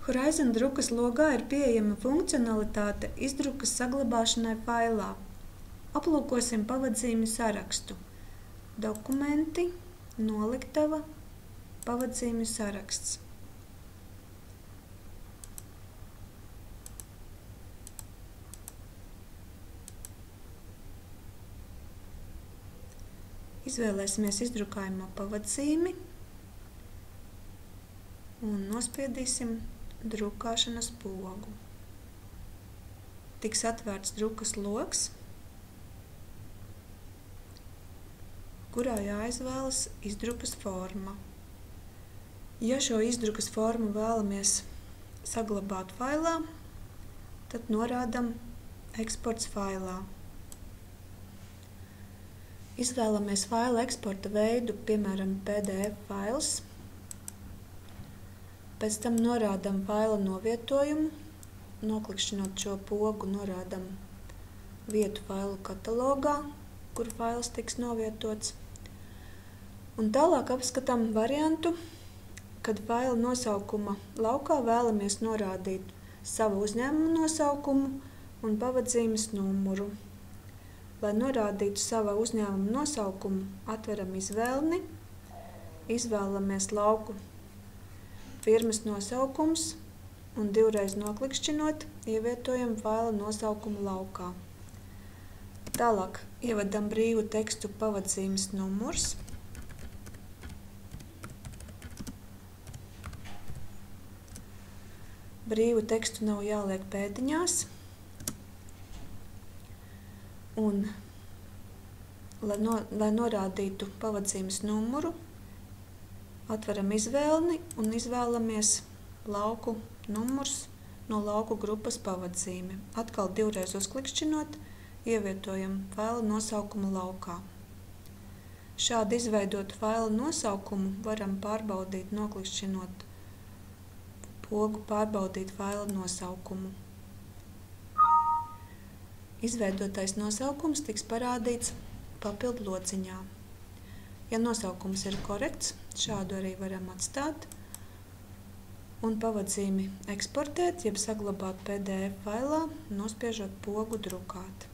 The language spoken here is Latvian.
Horizon drukas logā ir pieejama funkcionalitāte izdrukas saglabāšanai failā. Aplūkosim pavadzīmju sarakstu. Dokumenti, noliktava, pavadzīmju saraksts. Izvēlēsimies izdrukājamo pavadzīmi un nospiedīsim drukāšanas pogu. Tiks atvērts drukas logs, kurā jāizvēlas izdrukas forma. Ja šo izdrukas formu vēlamies saglabāt failā, tad norādam eksports failā. Izvēlamies faila eksporta veidu, piemēram, PDF fails. Pēc tam norādam faila novietojumu. Noklikšķinot šo pogu, norādam vietu failu katalogā, kur fails tiks novietots. Un tālāk apskatām variantu, kad faila nosaukuma laukā vēlamies norādīt savu uzņēmuma nosaukumu un pavadzīmes numuru. Lai norādītu sava uzņēmuma nosaukumu, atveram izvēlni, izvēlamies lauku firmas nosaukums un divreiz noklikšķinot, ievietojam faila nosaukumu laukā. Tālāk ievadam brīvu tekstu pavadzīmes numurs. Brīvu tekstu nav jāliek pēdiņās. Un, lai norādītu pavadzīmes numuru, atveram izvēlni un izvēlamies lauku numurs no lauku grupas pavadzīme. Atkal divreiz uzklikšķinot, ievietojam faila nosaukumu laukā. Šādi izveidotu faila nosaukumu varam pārbaudīt, noklikšķinot pogu pārbaudīt faila nosaukumu. Izveidotais nosaukums tiks parādīts papildu lociņā. Ja nosaukums ir korekts, šādu arī varam atstāt un pavadzīmi eksportēt, jeb saglabāt PDF failā, nospiežot pogu drukāt.